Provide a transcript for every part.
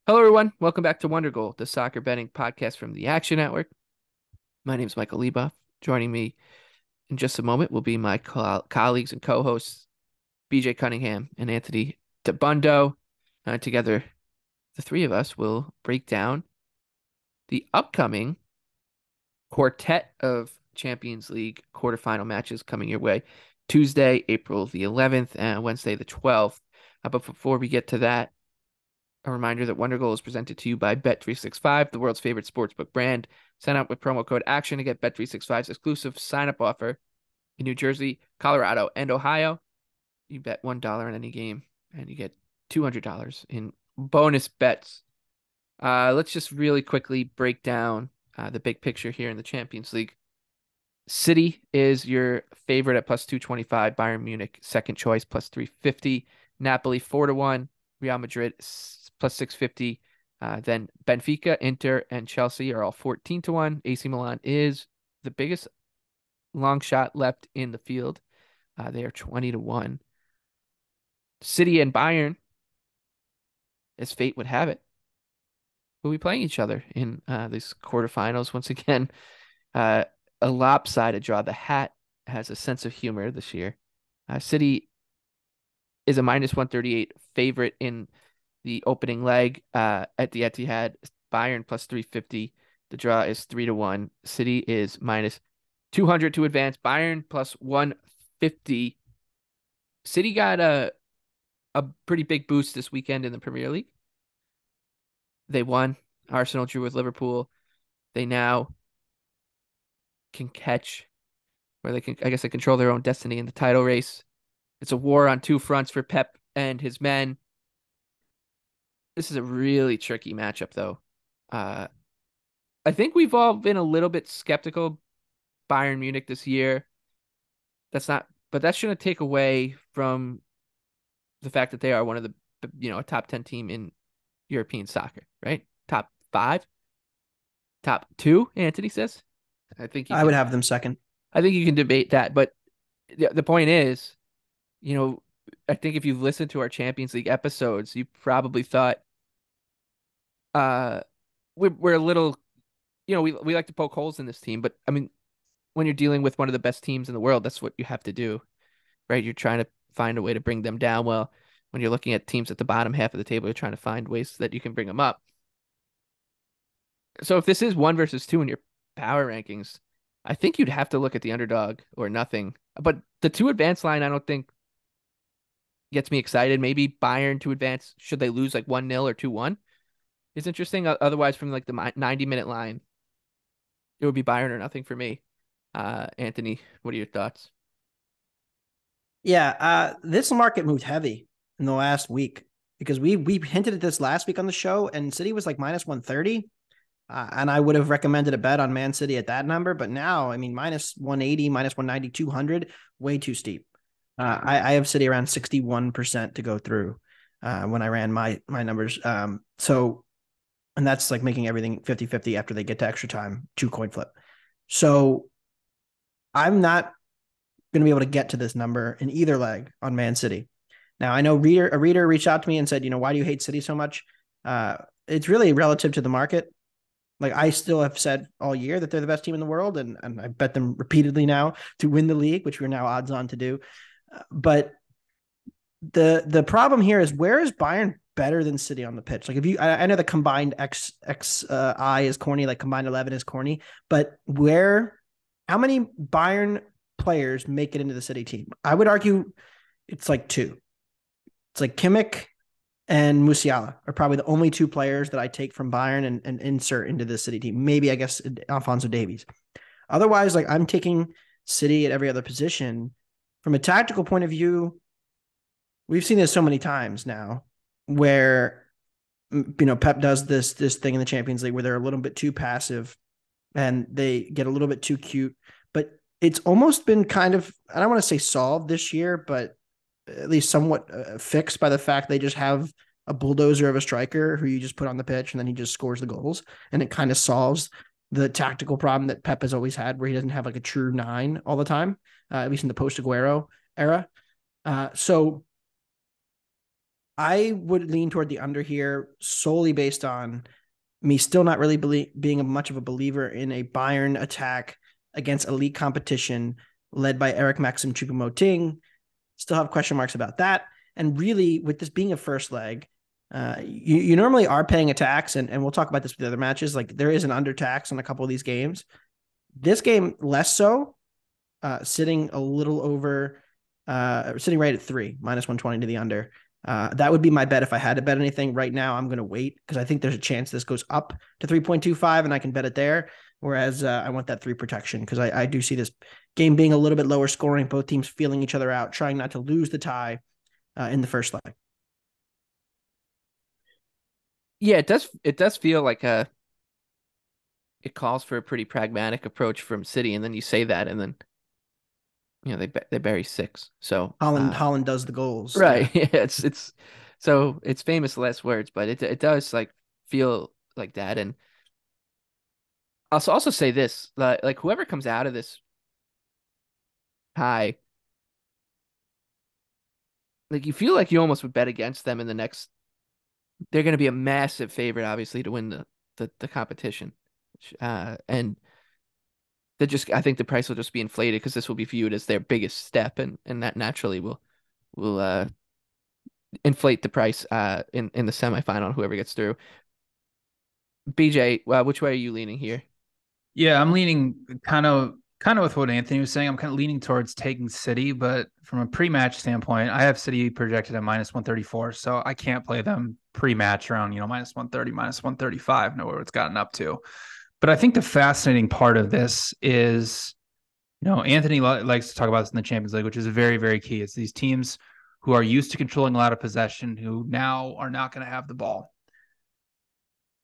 Hello, everyone. Welcome back to Wonder Goal, the soccer betting podcast from the Action Network. My name is Michael Leboff. Joining me in just a moment will be my colleagues and co-hosts, BJ Cunningham and Anthony Tabundo. Together, the three of us will break down the upcoming quartet of Champions League quarterfinal matches coming your way Tuesday, April the 11th, and Wednesday, the 12th. But before we get to that, a reminder that Wonder Goal is presented to you by Bet365, the world's favorite sportsbook brand. Sign up with promo code ACTION to get Bet365's exclusive sign-up offer in New Jersey, Colorado, and Ohio. You bet $1 on any game, and you get $200 in bonus bets. Let's just really quickly break down the big picture here in the Champions League. City is your favorite at plus 225. Bayern Munich, second choice, plus 350. Napoli, 4-1. Real Madrid, plus 650. Then Benfica, Inter, and Chelsea are all 14-1. AC Milan is the biggest long shot left in the field. They are 20-1. City and Bayern, as fate would have it, will be playing each other in these quarterfinals. Once again, a lopsided draw. The hat has a sense of humor this year. City is a minus 138 favorite in the opening leg at the Etihad. Bayern plus 350. The draw is 3-1. City is minus 200 to advance. Bayern plus 150. City got a pretty big boost this weekend in the Premier League. They won. Arsenal drew with Liverpool. They now can catch, or they can, I guess, they control their own destiny in the title race. It's a war on two fronts for Pep and his men. This is a really tricky matchup, though. I think we've all been a little bit skeptical of Bayern Munich this year. But that shouldn't take away from the fact that they are one of a top 10 team in European soccer, right? Top five, top two, Anthony says. I think you I would can, have them second. I think you can debate that, but the point is, you know, I think if you've listened to our Champions League episodes, you probably thought, uh, we're a little, we like to poke holes in this team, but I mean, when you're dealing with one of the best teams in the world, that's what you have to do, right? You're trying to find a way to bring them down. Well, when you're looking at teams at the bottom half of the table, you're trying to find ways that you can bring them up. So if this is one versus two in your power rankings, I think you'd have to look at the underdog or nothing. But the two advance line, I don't think gets me excited. Maybe Bayern to advance, should they lose like 1-0 or 2-1, is interesting. Otherwise, from like the 90-minute line, it would be Bayern or nothing for me. Anthony, what are your thoughts? Yeah, this market moved heavy in the last week because we hinted at this last week on the show, and City was like minus 130. And I would have recommended a bet on Man City at that number, but now, I mean, minus 180, minus 190, 200, way too steep. I have City around 61% to go through when I ran my numbers. And that's like making everything 50-50 after they get to extra time, two coin flip. So I'm not going to be able to get to this number in either leg on Man City. Now, I know a reader reached out to me and said, why do you hate City so much? It's really relative to the market. Like, I still have said all year that they're the best team in the world, and I bet them repeatedly now to win the league, which we're now odds on to do. But the problem here is, where is Bayern better than City on the pitch? Like, if you, I know the combined I is corny, like combined 11 is corny, but how many Bayern players make it into the City team? I would argue it's like two. It's like Kimmich and Musiala are probably the only two players that I take from Bayern and insert into the City team. Maybe, I guess, Alphonso Davies. Otherwise, like, I'm taking City at every other position. From a tactical point of view, we've seen this so many times now where, Pep does this thing in the Champions League where they're a little bit too passive and they get a little bit too cute. But it's almost been kind of, I don't want to say solved this year, but at least somewhat fixed by the fact they just have a bulldozer of a striker who you just put on the pitch and then he just scores the goals. And it kind of solves the tactical problem that Pep has always had, where he doesn't have like a true nine all the time, at least in the post Aguero era. So I would lean toward the under here solely based on me still not really being much of a believer in a Bayern attack against elite competition led by Eric Maxim Choupo-Moting. Still have question marks about that. And really, with this being a first leg, you normally are paying a tax, and we'll talk about this with the other matches. Like there is an under tax on a couple of these games. This game less so, sitting a little over, sitting right at 3 minus 120 to the under. That would be my bet if I had to bet anything. Right now, I'm going to wait because I think there's a chance this goes up to 3.25 and I can bet it there. Whereas I want that 3 protection because I do see this game being a little bit lower scoring, both teams feeling each other out, trying not to lose the tie in the first leg. Yeah, it does feel like it calls for a pretty pragmatic approach from City, and then you say that, and then they bury 6. So Holland does the goals, right? Yeah, it's so it's famous last words, but it does like feel like that. And I'll also say this, like whoever comes out of this high, like you feel like you almost would bet against them in the next. They're going to be a massive favorite, obviously, to win the competition, and I think the price will just be inflated because this will be viewed as their biggest step, and that naturally will inflate the price in the semifinal on whoever gets through. BJ, which way are you leaning here? Yeah, I'm leaning kind of with what Anthony was saying. I'm kind of leaning towards taking City, but from a pre-match standpoint, I have City projected at minus 134, so I can't play them pre-match around, minus 130, minus 135, know where it's gotten up to. But I think the fascinating part of this is, Anthony likes to talk about this in the Champions League, which is very, very key. It's these teams who are used to controlling a lot of possession, who now are not going to have the ball.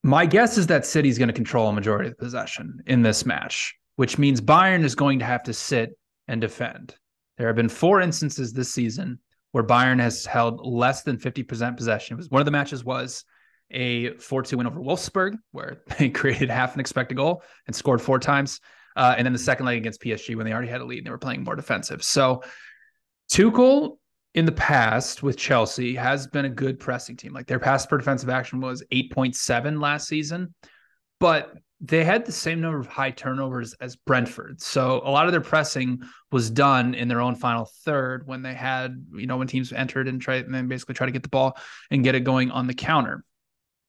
My guess is that City's going to control a majority of the possession in this match, which means Bayern is going to have to sit and defend. There have been 4 instances this season where Bayern has held less than 50% possession. One of the matches was a 4-2 win over Wolfsburg, where they created half an expected goal and scored 4 times. And then the second leg against PSG when they already had a lead and they were playing more defensive. So Tuchel in the past with Chelsea has been a good pressing team. Like their pass per defensive action was 8.7 last season, but they had the same number of high turnovers as Brentford. So a lot of their pressing was done in their own final third when they had, when teams entered and then basically try to get the ball and get it going on the counter.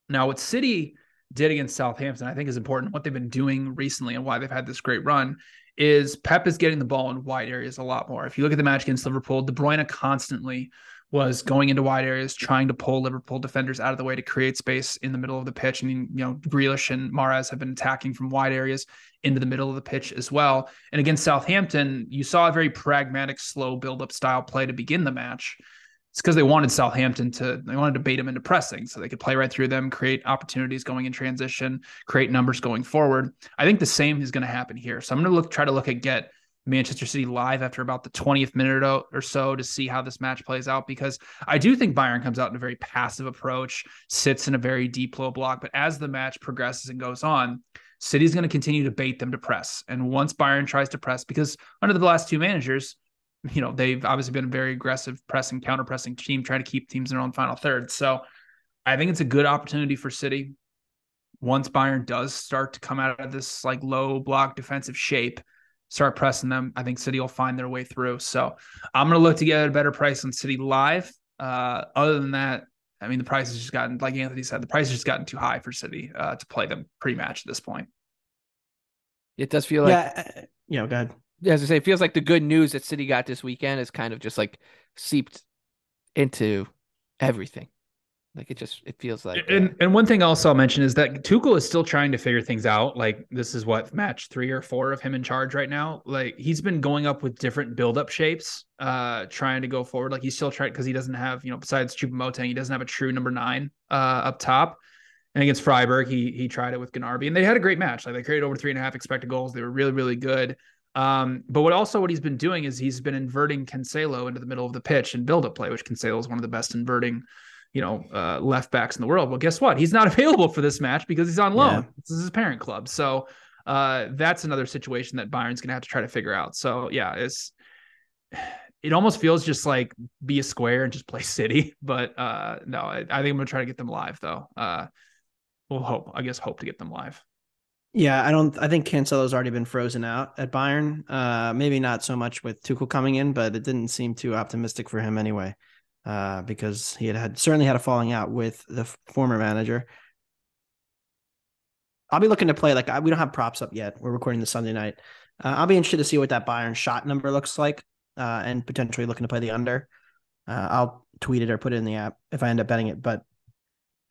Now, what City did against Southampton, I think is important. What they've been doing recently and why they've had this great run is Pep is getting the ball in wide areas a lot more. If you look at the match against Liverpool, De Bruyne constantly was going into wide areas, trying to pull Liverpool defenders out of the way to create space in the middle of the pitch. And, Grealish and Mahrez have been attacking from wide areas into the middle of the pitch as well. And against Southampton, you saw a very pragmatic, slow build-up style play to begin the match. It's because they wanted they wanted to bait them into pressing so they could play right through them, create opportunities going in transition, create numbers going forward. I think the same is going to happen here. So I'm going to try to get Manchester City live after about the 20th minute or so to see how this match plays out, because I do think Bayern comes out in a very passive approach, sits in a very deep low block. But as the match progresses and goes on, City's going to continue to bait them to press. And once Bayern tries to press, because under the last 2 managers, they've obviously been a very aggressive pressing, counter-pressing team, trying to keep teams in their own final third. So I think it's a good opportunity for City. Once Bayern does start to come out of this low block defensive shape, start pressing them, I think City will find their way through. So I'm going to look to get a better price on City live. Other than that, I mean, the price has just gotten, like Anthony said, the price has just gotten too high for City to play them pre-match at this point. It does feel like, go ahead. As I say, it feels like the good news that City got this weekend is kind of just seeped into everything. It feels like. And one thing else I'll mention is that Tuchel is still trying to figure things out. Like this is match 3 or 4 of him in charge right now. Like he's been going up with different build-up shapes, trying to go forward. Like he's still trying because he doesn't have, besides Choupo-Moting, he doesn't have a true number 9 up top. And against Freiburg, he tried it with Gnabry, and they had a great match. Like they created over 3.5 expected goals. They were really, really good. But what he's been doing is he's been inverting Cancelo into the middle of the pitch and build-up play, which Cancelo is one of the best inverting, left backs in the world. Well, guess what? He's not available for this match because he's on loan. Yeah. This is his parent club. So that's another situation that Bayern's going to have to try to figure out. So yeah, it almost feels just like be a square and just play City. But no, I think I'm gonna try to get them live though. We'll hope to get them live. Yeah, I think Cancelo's already been frozen out at Bayern. Maybe not so much with Tuchel coming in, but it didn't seem too optimistic for him anyway. Because he certainly had a falling out with the former manager. I'll be looking to play we don't have props up yet. We're recording this Sunday night. I'll be interested to see what that Bayern shot number looks like, and potentially looking to play the under. I'll tweet it or put it in the app if I end up betting it. But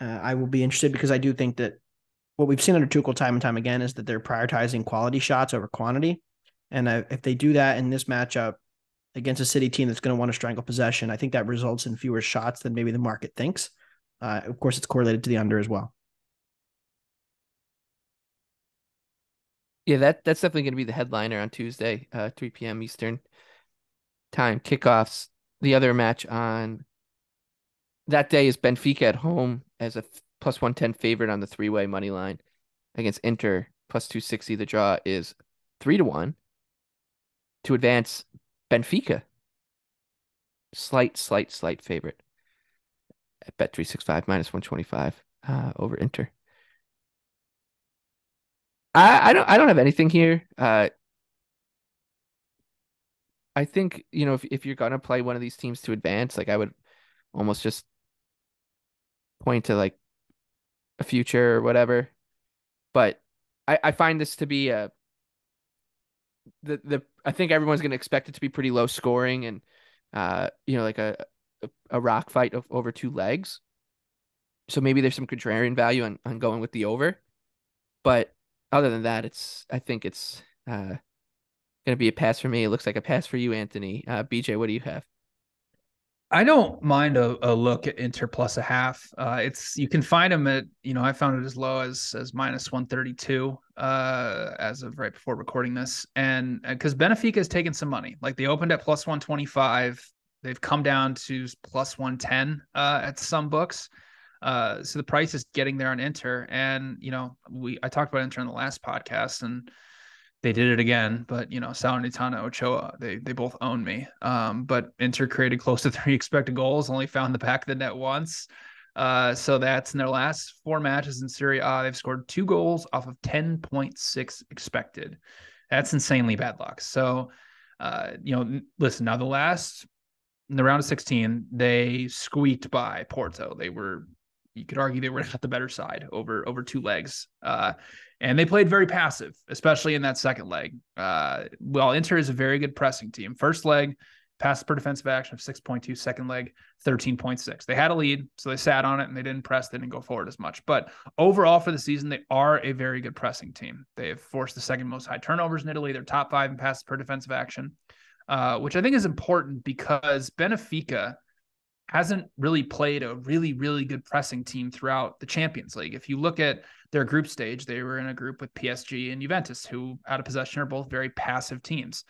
I will be interested because I do think that what we've seen under Tuchel time and time again is that they're prioritizing quality shots over quantity. And if they do that in this matchup against a City team that's going to want to strangle possession, I think that results in fewer shots than maybe the market thinks. Of course, it's correlated to the under as well. Yeah, that's definitely going to be the headliner on Tuesday, 3 p.m. Eastern time kickoffs. The other match on that day is Benfica at home as a plus 110 favorite on the three-way money line against Inter plus 260. The draw is 3-1 to advance. Benfica, slight favorite at Bet365 minus 125 over Inter. I don't have anything here. I think, if you're gonna play one of these teams to advance, like I would almost just point to like a future or whatever. But I find this to be I think everyone's gonna expect it to be pretty low scoring and like a rock fight of over two legs. So maybe there's some contrarian value on going with the over. But other than that, I think it's gonna be a pass for me. It looks like a pass for you, Anthony. BJ, what do you have? I don't mind a look at Inter plus a half. You can find them at, I found it as low as minus 132 as of right before recording this. And because Benfica has taken some money, like they opened at plus 125, they've come down to plus 110 at some books. So the price is getting there on Inter. And, I talked about Inter in the last podcast and they did it again, but Salernitana, Ochoa, they both own me. But Inter created close to 3 expected goals, only found the back of the net once. So that's in their last 4 matches in Serie A. They've scored 2 goals off of 10.6 expected. That's insanely bad luck. So, listen, now in the round of 16, they squeaked by Porto. You could argue they were at the better side over 2 legs. And they played very passive, especially in that second leg. Well, Inter is a very good pressing team. First leg, pass per defensive action of 6.2. Second leg, 13.6. They had a lead, so they sat on it and they didn't press. They didn't go forward as much. But overall for the season, they are a very good pressing team. They've forced the second most high turnovers in Italy. They're top 5 in passes per defensive action, which I think is important because Benfica hasn't really played a really, really good pressing team throughout the Champions League. If you look at their group stage, they were in a group with PSG and Juventus, who out of possession are both very passive teams.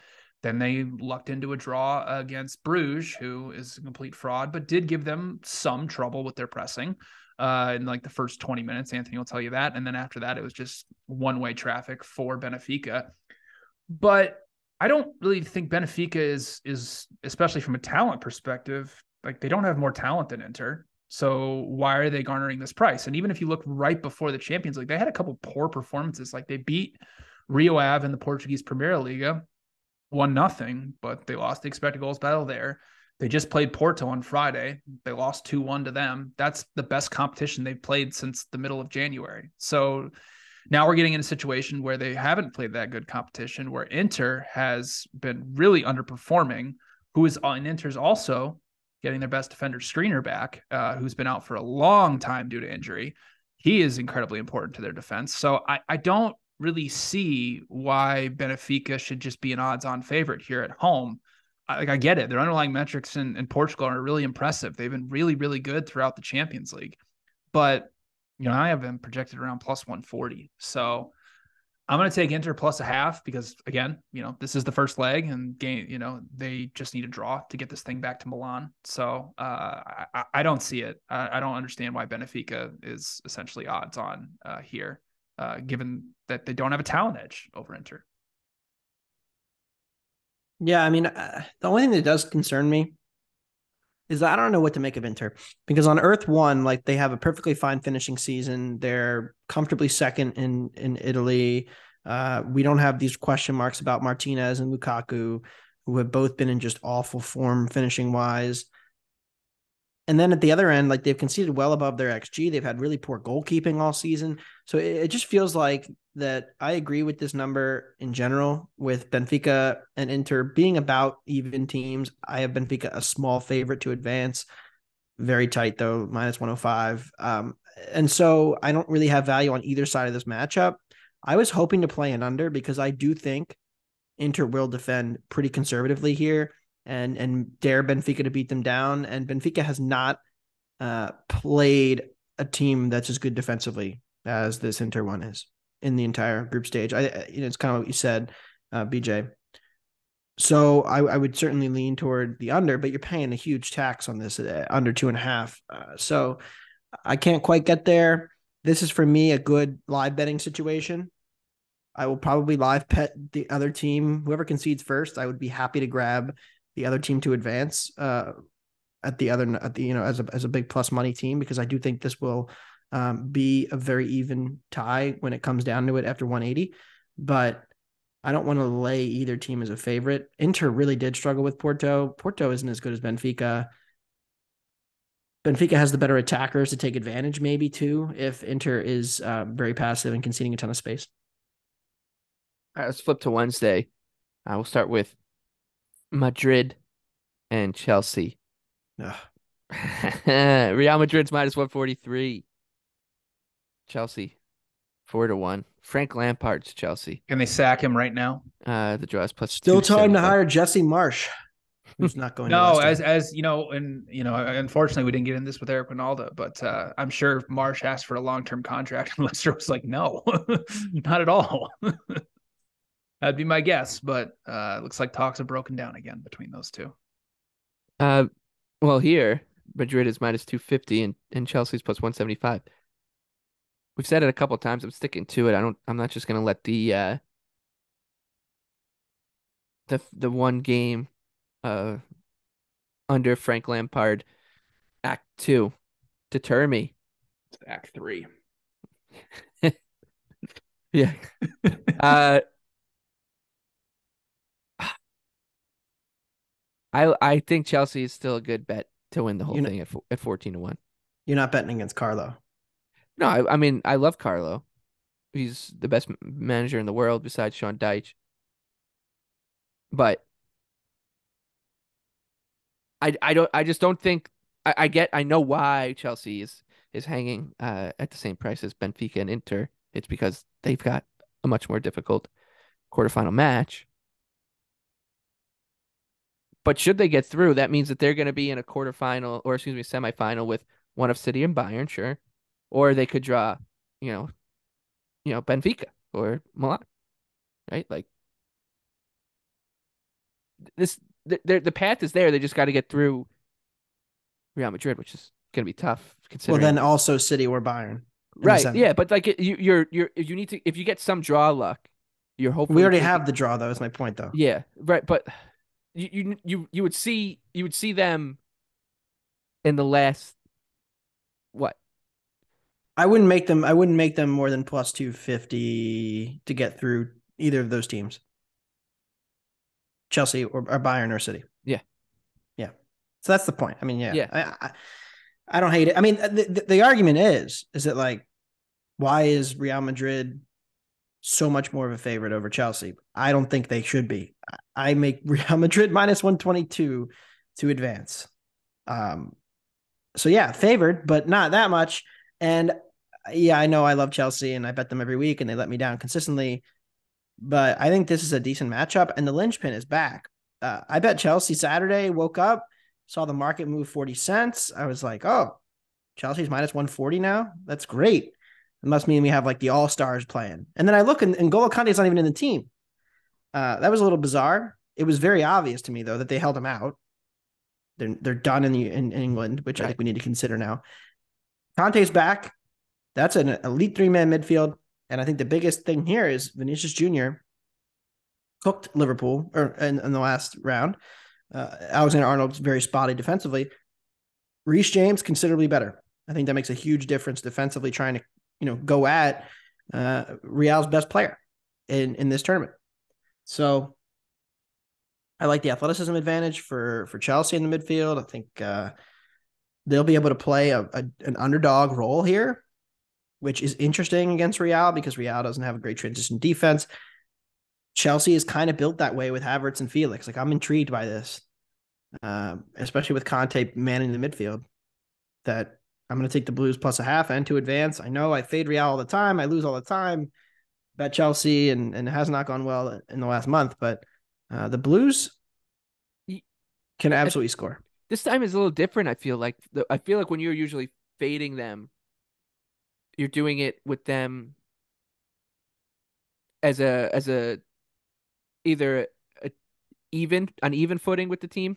Then they lucked into a draw against Bruges, who is a complete fraud, but did give them some trouble with their pressing in like the first 20 minutes. Anthony will tell you that. And then after that, it was just one-way traffic for Benfica. But I don't really think Benfica is especially from a talent perspective, like they don't have more talent than Inter. So why are they garnering this price? And even if you look right before the Champions League, they had a couple poor performances. Like they beat Rio Ave in the Portuguese Premier Liga 1-0, but they lost the expected goals battle there. They just played Porto on Friday. They lost 2-1 to them. That's the best competition they've played since the middle of January. So now we're getting in a situation where they haven't played that good competition, where Inter has been really underperforming, Inter's also getting their best defender Skriniar back, who's been out for a long time due to injury. He is incredibly important to their defense. So I don't really see why Benfica should just be an odds-on favorite here at home. I get it. Their underlying metrics in Portugal are really impressive. They've been really, really good throughout the Champions League. But, I have them projected around plus 140. So I'm going to take Inter plus a half because, again, this is the first leg and game, they just need a draw to get this thing back to Milan. So I don't see it. I don't understand why Benfica is essentially odds on here, given that they don't have a talent edge over Inter. Yeah, I mean, the only thing that does concern me is that I don't know what to make of Inter because on Earth One, like they have a perfectly fine finishing season. They're comfortably second in Italy. We don't have these question marks about Martinez and Lukaku, who have both been in just awful form finishing wise. And then at the other end, like they've conceded well above their XG. They've had really poor goalkeeping all season. So it just feels like that I agree with this number in general, with Benfica and Inter being about even teams. I have Benfica a small favorite to advance. Very tight though, minus 105. And so I don't really have value on either side of this matchup. I was hoping to play an under because I do think Inter will defend pretty conservatively here and dare Benfica to beat them down. And Benfica has not played a team that's as good defensively as this Inter one is in the entire group stage. It's kind of what you said, BJ. So I would certainly lean toward the under, but you're paying a huge tax on this under 2.5. So I can't quite get there. This is for me a good live betting situation. I will probably live bet the other team. Whoever concedes first, I would be happy to grab the other team to advance at the as a big plus money team, because I do think this will be a very even tie when it comes down to it after 180. But I don't want to lay either team as a favorite. Inter really did struggle with Porto. Porto isn't as good as Benfica. Benfica has the better attackers to take advantage, maybe too, if Inter is very passive and conceding a ton of space. All right, let's flip to Wednesday. We'll start with Madrid and Chelsea. Ugh. Real Madrid's minus 143. Chelsea 4-1. Frank Lampard's Chelsea. Can they sack him right now? The draw is plus Still time to 275. hire Jesse Marsh, who's not going. No, to as you know, and unfortunately we didn't get in this with Eric Ronaldo, but I'm sure Marsh asked for a long-term contract, and Leicester was like, no, not at all. That'd be my guess, but looks like talks have broken down again between those two. Well, here Madrid is minus 250 and Chelsea's plus 175. We've said it a couple of times. I'm sticking to it. I'm not just gonna let the one game under Frank Lampard Act 2 deter me. It's Act 3. Yeah. I think Chelsea is still a good bet to win the whole thing at 14-1. You're not betting against Carlo. No, I mean I love Carlo. He's the best manager in the world besides Sean Dyche. But I just don't think I know why Chelsea is hanging at the same price as Benfica and Inter. It's because they've got a much more difficult quarterfinal match. But should they get through, that means that they're going to be in a quarterfinal, or excuse me, semifinal with one of City and Bayern, sure. Or they could draw, Benfica or Milan, right? Like this, the path is there. They just got to get through Real Madrid, which is going to be tough. Well, then also City or Bayern. Right. Yeah, but like you need to, if you get some draw luck, you're hoping we already have the draw though. Is my point though. Yeah. Right. But you would see them in the last what? I wouldn't make them more than plus 250 to get through either of those teams. Chelsea or Bayern or City. Yeah. Yeah. So that's the point. I mean, yeah. Yeah. I don't hate it. I mean, the argument is that like, why is Real Madrid so much more of a favorite over Chelsea? I don't think they should be. I make Real Madrid minus 122 to advance. So yeah, favored, but not that much. And yeah, I know I love Chelsea and I bet them every week and they let me down consistently. But I think this is a decent matchup and the linchpin is back. I bet Chelsea Saturday, woke up, saw the market move 40 cents. I was like, oh, Chelsea's minus 140 now? That's great. It must mean we have like the all-stars playing. And then I look and N'Golo Kante's not even in the team. That was a little bizarre. It was very obvious to me, though, that they held him out. They're done in England, which I think we need to consider now. Kante's back. That's an elite three-man midfield. And I think the biggest thing here is Vinicius Jr. cooked Liverpool in the last round. Alexander-Arnold's very spotty defensively. Reece James considerably better. I think that makes a huge difference defensively, trying to go at Real's best player in this tournament. So I like the athleticism advantage for Chelsea in the midfield. I think they'll be able to play an underdog role here, which is interesting against Real because Real doesn't have a great transition defense. Chelsea is kind of built that way with Havertz and Felix. Like, I'm intrigued by this, especially with Conte manning the midfield. That I'm going to take the Blues plus a half and to advance. I know I fade Real all the time. I lose all the time. Bet Chelsea, and it has not gone well in the last month. But the Blues can absolutely score. This time is a little different. I feel like when you're usually fading them, you're doing it with them as a either an even footing with the team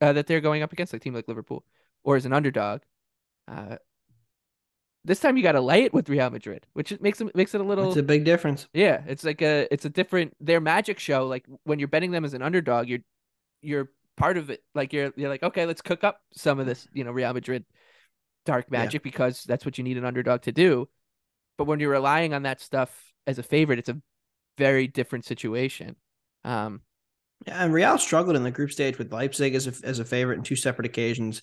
that they're going up against, like a team like Liverpool, or as an underdog. This time you got to lay it with Real Madrid, which makes it a little. It's a big difference. Yeah, it's a different their magic show. Like when you're betting them as an underdog, you're part of it. Like you're like, okay, let's cook up some of this, Real Madrid dark magic because that's what you need an underdog to do. But when you're relying on that stuff as a favorite, it's a very different situation. And Real struggled in the group stage with Leipzig as a favorite in two separate occasions.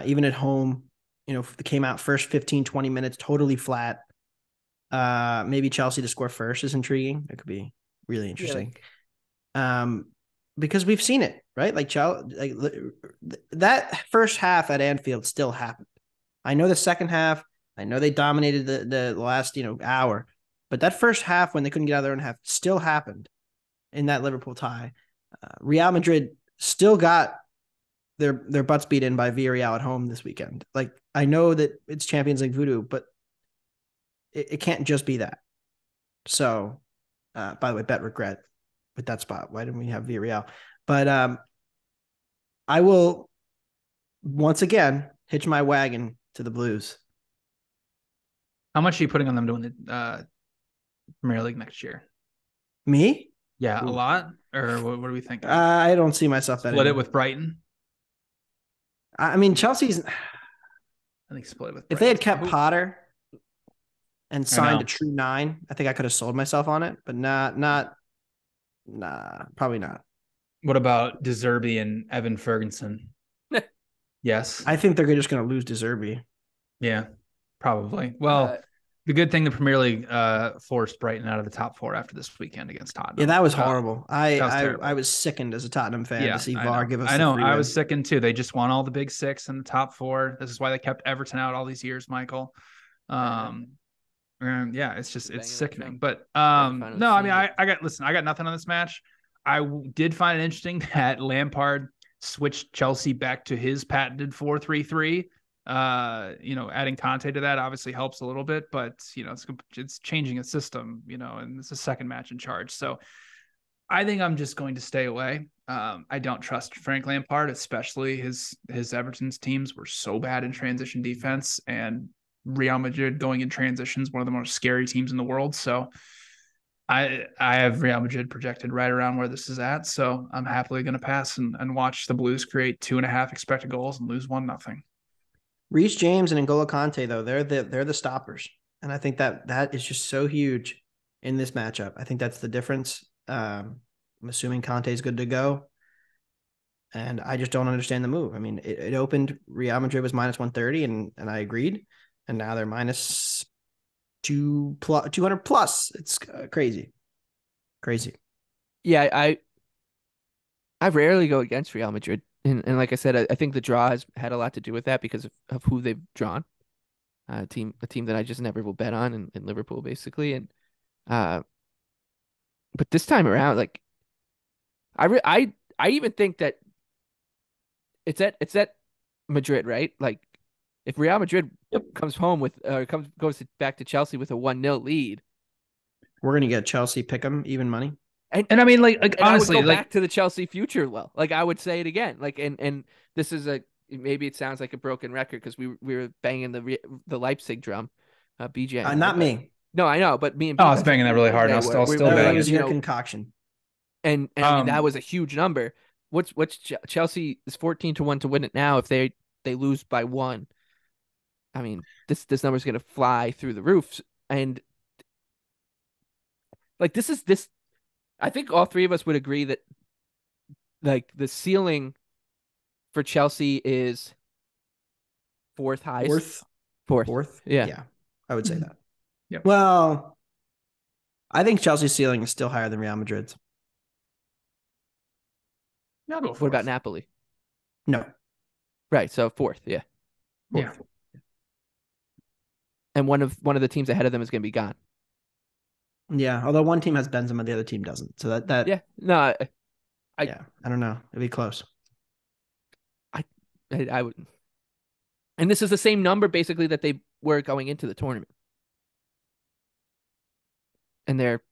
Even at home, they came out first 15, 20 minutes, totally flat. Maybe Chelsea to score first is intriguing. It could be really interesting. Because we've seen it, right? Like that first half at Anfield still happened. I know the second half, I know they dominated the last, hour, but that first half when they couldn't get out of their own half still happened in that Liverpool tie. Real Madrid still got their butts beat in by Villarreal at home this weekend. Like, I know that it's Champions League voodoo, but it can't just be that. So, by the way, bet regret with that spot. Why didn't we have Villarreal? But I will once again hitch my wagon to the Blues. How much are you putting on them to win the Premier League next year? Me? Yeah, a lot? Or what are we thinking? I don't see myself betting. Split it with Brighton? I mean, Chelsea's... I think split it with Brighton. If they had kept Potter and signed a true 9, I think I could have sold myself on it, but nah, probably not. What about De Zerbi and Evan Ferguson? Yes. I think they're just going to lose De Zerbi. Yeah, probably. Well, the good thing the Premier League forced Brighton out of the top 4 after this weekend against Tottenham. Yeah, that was horrible. I was sickened as a Tottenham fan to see VAR give us. I know. I was sickened too. They just won all the big 6 in the top 4. This is why they kept Everton out all these years, Michael. It's sickening. But no, I mean, I got nothing on this match. I did find it interesting that Lampard switched Chelsea back to his patented 4-3-3. Adding Conte to that obviously helps a little bit, but it's changing a system, and it's a second match in charge. So I think I'm just going to stay away. I don't trust Frank Lampard, especially his Everton's teams were so bad in transition defense, and Real Madrid going in transitions, one of the most scary teams in the world. So I have Real Madrid projected right around where this is at. So I'm happily going to pass and watch the Blues create 2.5 expected goals and lose 1-0. Reece James and N'Golo Kante, though, they're the stoppers. And I think that is just so huge in this matchup. I think that's the difference. I'm assuming Kante is good to go. And I just don't understand the move. I mean, it opened, Real Madrid was minus 130, and I agreed. And now they're minus 200 plus. It's crazy. Yeah, I rarely go against Real Madrid. And like I said, I think the draw has had a lot to do with that because of who they've drawn. A team that I just never will bet on in Liverpool, basically. And but this time around, like I even think that it's at Madrid, right? Like if Real Madrid comes home with goes back to Chelsea with a 1-0 lead, we're gonna get Chelsea pick'em even money. And I mean, like honestly, I would go back to the Chelsea future. Well, like I would say it again. Like, and this is maybe it sounds like a broken record because we were banging the Leipzig drum, BJ. Not me. No, I know, but me and I was banging that really hard. And I was still banging. It was your concoction. And I mean that was a huge number. What's Chelsea is 14-1 to win it now. If they lose by 1, I mean this number is gonna fly through the roofs. And like this, I think all three of us would agree that like the ceiling for Chelsea is fourth highest. Fourth. Yeah. Yeah. I would say Mhm. that. Yep. Well, I think Chelsea's ceiling is still higher than Real Madrid's. Yeah, I'll go What about fourth. Napoli? No. Right. So fourth. Yeah. Yeah. And one of the teams ahead of them is going to be gone. Yeah. Although one team has Benzema, the other team doesn't. So that Yeah. No, yeah, I don't know. It'd be close. I would. And this is the same number basically that they were going into the tournament. And they're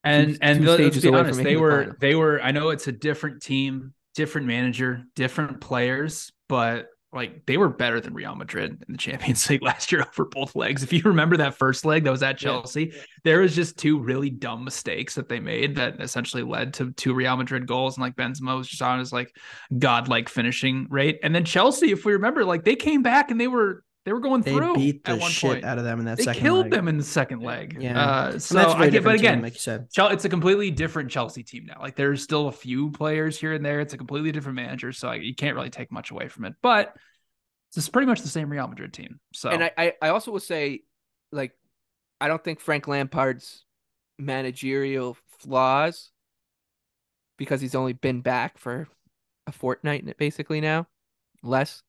And two let's stages be away honest, from making the final. they were. I know it's a different team, different manager, different players, but like they were better than Real Madrid in the Champions League last year over both legs. If you remember that first leg that was at Chelsea, there was just two really dumb mistakes that they made that essentially led to two Real Madrid goals. And like Benzema was just on his like godlike finishing rate. And then Chelsea, if we remember, like they came back and they were going They through beat the at one shit point. out of them in that They second killed leg. them in the second leg. Yeah. So that's a very I get, but different team, again, like you said. it's a completely different Chelsea team now. Like there's still a few players here and there. It's a completely different manager, so you can't really take much away from it. But it's pretty much the same Real Madrid team. So, and I also will say, like, I don't think Frank Lampard's managerial flaws, because he's only been back for a fortnight basically now, less,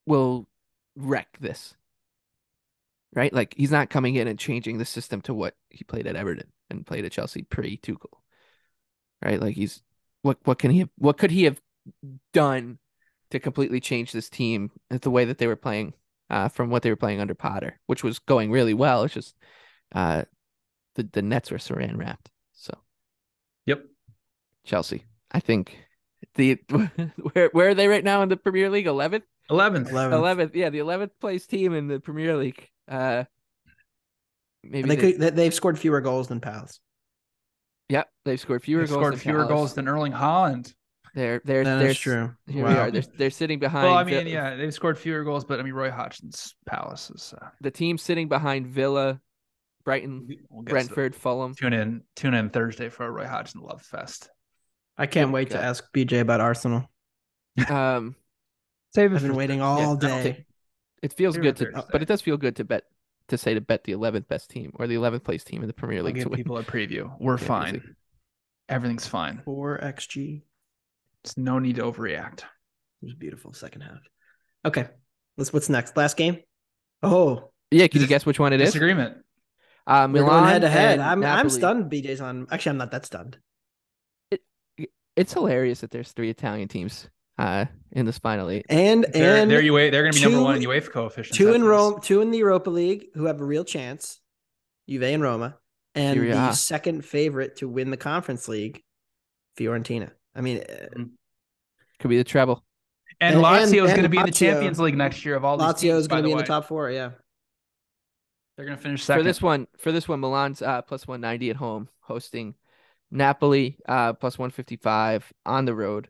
will wreck this. Right? Like he's not coming in and changing the system to what he played at Everton and played at Chelsea pre-Tuchel. Right? Like he's what could he have done to completely change this team the way that they were playing from what they were playing under Potter, which was going really well. It's just the nets were saran wrapped. So yep. Chelsea. I think the where are they right now in the Premier League? 11th? 11th. Yeah, the 11th place team in the Premier League. Maybe They've scored fewer goals than Palace. Yep, they've scored fewer goals than Erling Haaland. That's true. Here we are. They're sitting behind. Well, I mean, yeah, they've scored fewer goals, but I mean, Roy Hodgson's Palace is the team sitting behind Villa, Brighton, Brentford, Fulham. Tune in Thursday for a Roy Hodgson love fest. I can't wait to ask BJ about Arsenal. Save it. I've been waiting all day. It feels good but it does feel good to bet the 11th best team or the 11th place team in the Premier League. I'll give people a preview. We're fine. Everything's fine. 4xG. There's no need to overreact. It was beautiful second half. Okay, what's next? Last game. Oh yeah, can you guess which one it is? Disagreement. Milan We're going head to head. I'm Napoli. stunned. BJ's on. Actually, I'm not that stunned. It's hilarious that there's 3 Italian teams in this final 8. And they're going to be number 1 in UEFA coefficients. 2 in Rome, 2 in the Europa League, who have a real chance. Juve and Roma, and the second favorite to win the Conference League, Fiorentina. I mean, could be the treble. And Lazio is going to be in the Champions League next year. Of all these Lazio is going to be in the top 4. Yeah, they're going to finish second for this one. Milan's plus 190 at home, hosting Napoli plus 155 on the road.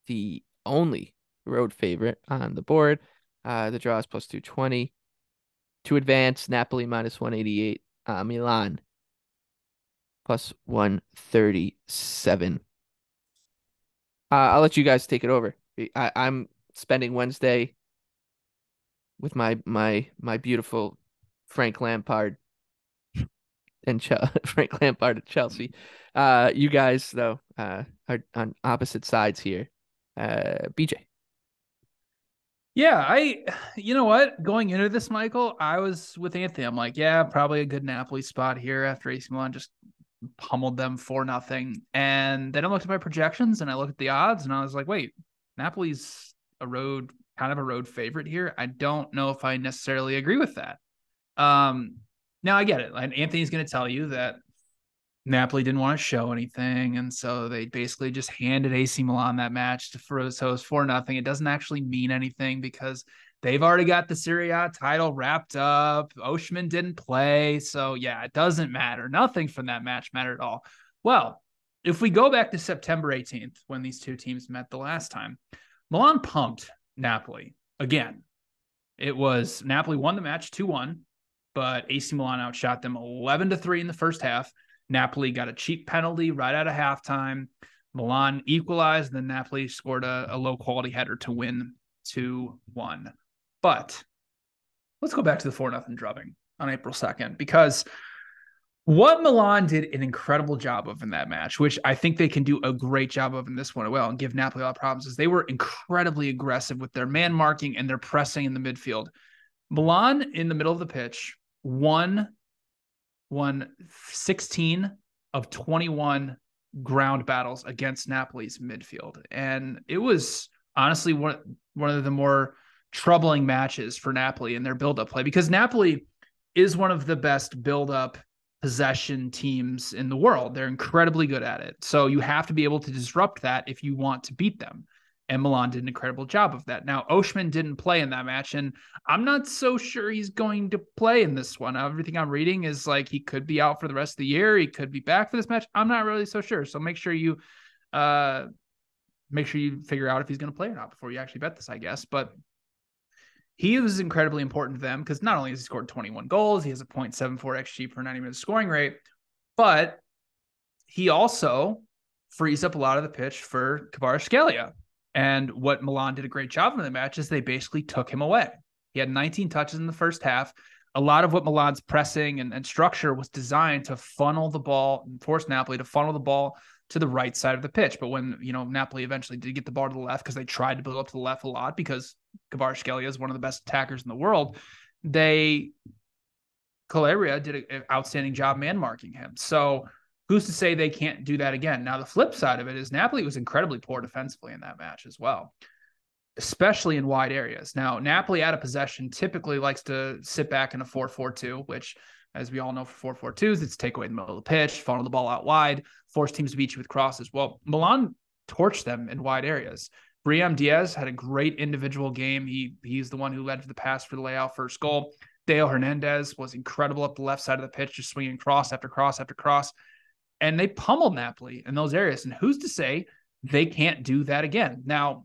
The only road favorite on the board. The draw is plus 220 to advance. Napoli minus 188. Milan plus 137. I'll let you guys take it over. I'm spending Wednesday with my beautiful Frank Lampard and Frank Lampard at Chelsea. You guys though are on opposite sides here. BJ. Yeah, you know what? Going into this, Michael, I was with Anthony. I'm like, yeah, probably a good Napoli spot here after AC Milan just pummeled them 4-0. And then I looked at my projections and I looked at the odds and I was like, wait, Napoli's kind of a road favorite here. I don't know if I necessarily agree with that. Now I get it. And Anthony's going to tell you that Napoli didn't want to show anything, and so they basically just handed AC Milan that match so it was 4-0. It doesn't actually mean anything because They've already got the Serie A title wrapped up. Osimhen didn't play. So, yeah, it doesn't matter. Nothing from that match mattered at all. Well, if we go back to September 18th, when these two teams met the last time, Milan pumped Napoli again. It was Napoli won the match 2-1, but AC Milan outshot them 11-3 in the first half. Napoli got a cheap penalty right out of halftime. Milan equalized, then Napoli scored a low-quality header to win 2-1. But let's go back to the 4-0 drubbing on April 2nd, because what Milan did an incredible job of in that match, which I think they can do a great job of in this one as well and give Napoli a lot of problems, is they were incredibly aggressive with their man marking and their pressing in the midfield. Milan in the middle of the pitch won 16 of 21 ground battles against Napoli's midfield. And it was honestly one of the more troubling matches for Napoli in their build-up play, because Napoli is one of the best build-up possession teams in the world. They're incredibly good at it. So you have to be able to disrupt that if you want to beat them. And Milan did an incredible job of that. Now, Osimhen didn't play in that match, and I'm not so sure he's going to play in this one. Everything I'm reading is like he could be out for the rest of the year. He could be back for this match. I'm not really so sure. So make sure you figure out if he's going to play or not before you actually bet this, I guess. But he was incredibly important to them because not only has he scored 21 goals, he has a 0.74 XG per 90 minutes scoring rate, but he also frees up a lot of the pitch for Kvaratskhelia. And what Milan did a great job in the match is they basically took him away. He had 19 touches in the first half. A lot of what Milan's pressing and structure was designed to funnel the ball and force Napoli to funnel the ball to the right side of the pitch. But when, Napoli eventually did get the ball to the left, because they tried to build up to the left a lot, because Kvaratskhelia is one of the best attackers in the world, Calabria did an outstanding job man marking him. So who's to say they can't do that again? Now, the flip side of it is Napoli was incredibly poor defensively in that match as well, especially in wide areas. Now, Napoli out of possession typically likes to sit back in a 4-4-2, which, as we all know, for 4-4-2s, it's take away the middle of the pitch, funnel the ball out wide, force teams to beat you with crosses. Well, Milan torched them in wide areas. Brahim Diaz had a great individual game. He's the one who led to the pass for the layout first goal. Theo Hernandez was incredible up the left side of the pitch, just swinging cross after cross after cross. And they pummeled Napoli in those areas. And who's to say they can't do that again? Now,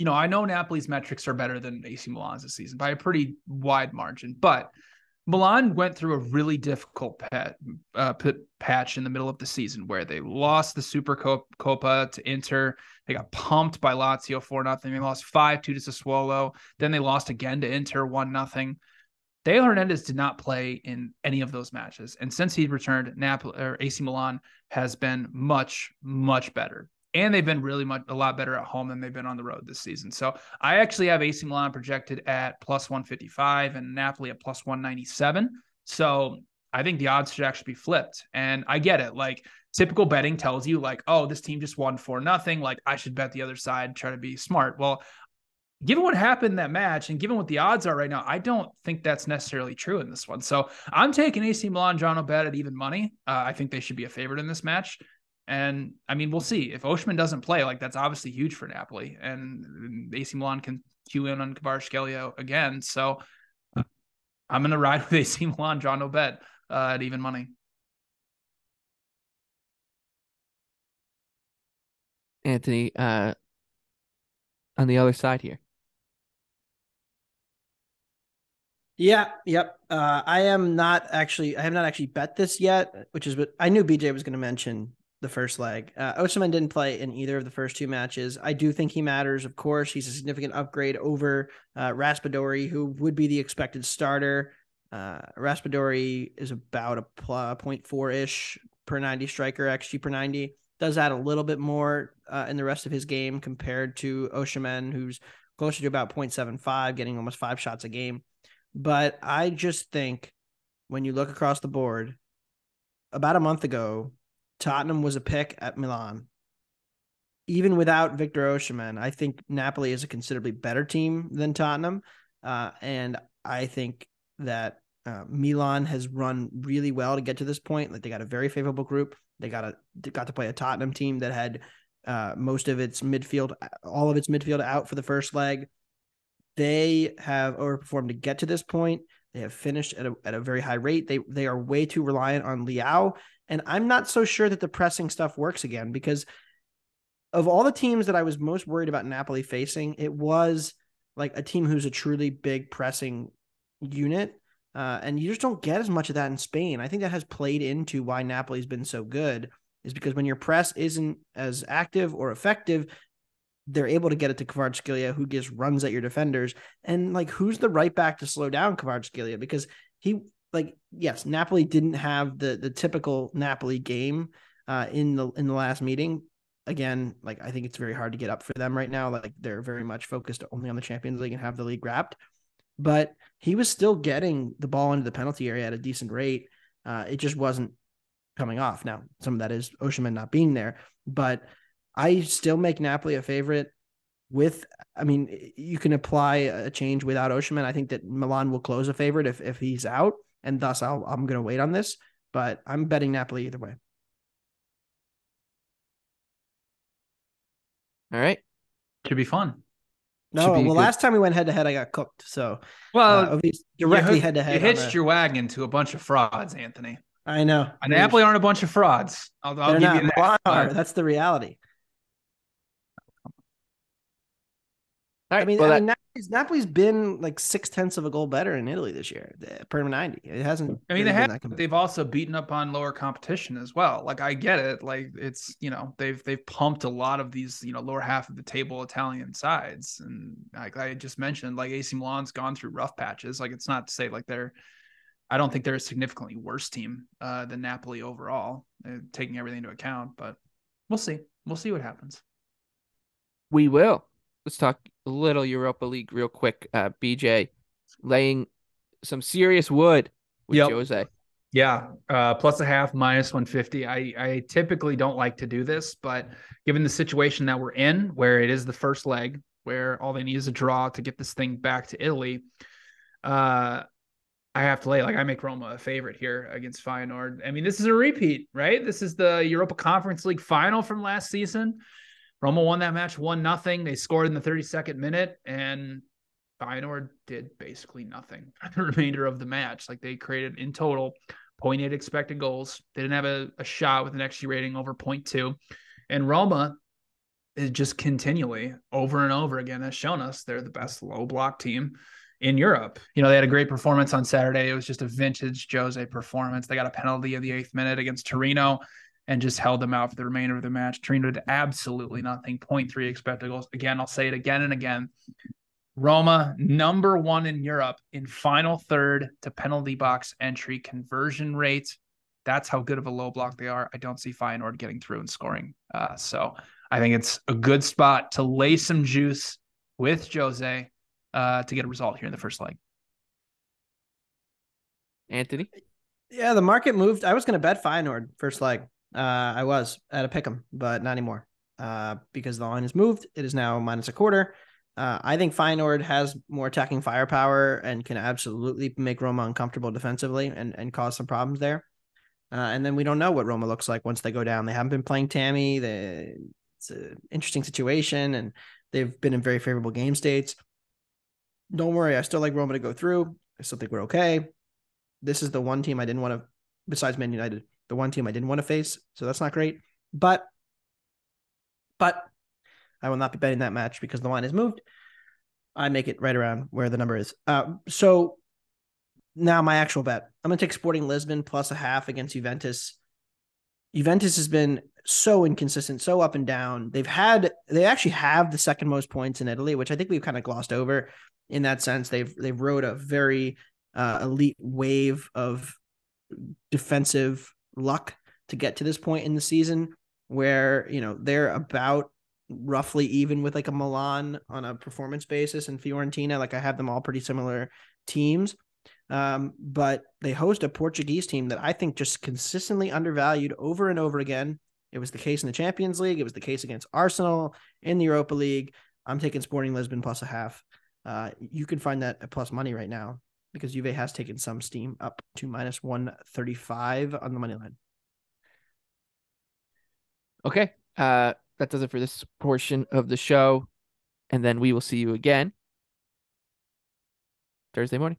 I know Napoli's metrics are better than AC Milan's this season by a pretty wide margin, but Milan went through a really difficult patch in the middle of the season where they lost the Supercoppa to Inter. They got pumped by Lazio 4-0. They lost 5-2 to Sassuolo. Then they lost again to Inter 1-0. Theo Hernandez did not play in any of those matches. And since he returned, AC Milan has been much, much better. And they've been a lot better at home than they've been on the road this season. So I actually have AC Milan projected at plus 155 and Napoli at plus 197. So I think the odds should actually be flipped. And I get it. Like, typical betting tells you, like, oh, this team just won 4-0. Like, I should bet the other side, try to be smart. Well, given what happened in that match and given what the odds are right now, I don't think that's necessarily true in this one. So I'm taking AC Milan, John O'Bet at even money. I think they should be a favorite in this match. And I mean, we'll see. If Osimhen doesn't play, like, that's obviously huge for Napoli. And AC Milan can cue in on Kvaratskhelia again. So I'm going to ride with AC Milan, John O'Bet at even money. Anthony, on the other side here. Yeah. Yep. I have not actually bet this yet, which is what I knew BJ was going to mention the first leg. Osimhen didn't play in either of the first two matches. I do think he matters. Of course, he's a significant upgrade over Raspadori, who would be the expected starter. Raspadori is about a 0.4-ish per 90 striker, XG per 90. Does add a little bit more in the rest of his game compared to Osimhen, who's closer to about 0.75, getting almost 5 shots a game. But I just think when you look across the board, about a month ago, Tottenham was a pick at Milan. Even without Victor Osimhen, I think Napoli is a considerably better team than Tottenham. And I think that Milan has run really well to get to this point. Like, they got a very favorable group. They got to play a Tottenham team that had all of its midfield out for the first leg. They have overperformed to get to this point. They have finished at a very high rate. They are way too reliant on Liao. And I'm not so sure that the pressing stuff works again, because of all the teams that I was most worried about Napoli facing, it was like a team who's a truly big pressing unit. And you just don't get as much of that in Spain. I think that has played into why Napoli's been so good, is because when your press isn't as active or effective, they're able to get it to Kvaratskhelia, who just runs at your defenders. And like, who's the right back to slow down Kvaratskhelia? Because he, like, yes, Napoli didn't have the typical Napoli game in the last meeting. Again, like, I think it's very hard to get up for them right now. Like, they're very much focused only on the Champions League and have the league wrapped. But he was still getting the ball into the penalty area at a decent rate. It just wasn't coming off. Now, some of that is Osimhen not being there, but I still make Napoli a favorite you can apply a change without Osimhen. I think that Milan will close a favorite if he's out, and thus I'm going to wait on this, but I'm betting Napoli either way. All right. Should be fun. No, well, last time we went head to head, I got cooked. So, directly head to head. You hitched your wagon to a bunch of frauds, Anthony. I know. Napoli aren't a bunch of frauds. I'll give you that. That's the reality. All right, Napoli's been like 0.6 of a goal better in Italy this year per 90. It hasn't. They've also beaten up on lower competition as well. Like, I get it. Like, it's, they've pumped a lot of these, lower half of the table Italian sides. And like I just mentioned, like, AC Milan's gone through rough patches. Like, it's not to say like I don't think they're a significantly worse team than Napoli overall, taking everything into account, but we'll see. We'll see what happens. We will. Let's talk a little Europa League real quick. BJ laying some serious wood with Jose. Yeah. +0.5, -150. I typically don't like to do this, but given the situation that we're in, where it is the first leg, where all they need is a draw to get this thing back to Italy, I have to lay. Like, I make Roma a favorite here against Feyenoord. I mean, this is a repeat, right? This is the Europa Conference League final from last season. Roma won that match 1-0. They scored in the 32nd minute, and Feyenoord did basically nothing for the remainder of the match. Like, they created in total 0.8 expected goals. They didn't have a shot with an XG rating over 0.2. And Roma is just continually, over and over again, has shown us they're the best low block team in Europe. They had a great performance on Saturday. It was just a vintage Jose performance. They got a penalty in the 8th minute against Torino and just held them out for the remainder of the match. Torino did absolutely nothing. 0.3 expected goals. Again, I'll say it again and again. Roma, number 1 in Europe in final third to penalty box entry conversion rate. That's how good of a low block they are. I don't see Feyenoord getting through and scoring. So I think it's a good spot to lay some juice with Jose to get a result here in the first leg. Anthony? Yeah, the market moved. I was going to bet Feyenoord first leg. I was at a pick'em, but not anymore because the line has moved. It is now -0.25. I think Feyenoord has more attacking firepower and can absolutely make Roma uncomfortable defensively and cause some problems there. And then we don't know what Roma looks like once they go down. They haven't been playing Tammy. It's an interesting situation, and they've been in very favorable game states. Don't worry. I still like Roma to go through. I still think we're okay. This is the one team I didn't want to, besides Man United, the one team I didn't want to face. So that's not great. But I will not be betting that match because the line has moved. I make it right around where the number is. So now my actual bet. I'm going to take Sporting Lisbon +0.5 against Juventus. Juventus has been so inconsistent, so up and down. They actually have the second most points in Italy, which I think we've kind of glossed over in that sense. They've rode a very elite wave of defensive luck to get to this point in the season where, they're about roughly even with like a Milan on a performance basis and Fiorentina. Like, I have them all pretty similar teams. But they host a Portuguese team that I think just consistently undervalued over and over again. It was the case in the Champions League. It was the case against Arsenal in the Europa League. I'm taking Sporting Lisbon +0.5. You can find that at plus money right now because Juve has taken some steam up to -135 on the money line. Okay. That does it for this portion of the show. And then we will see you again Thursday morning.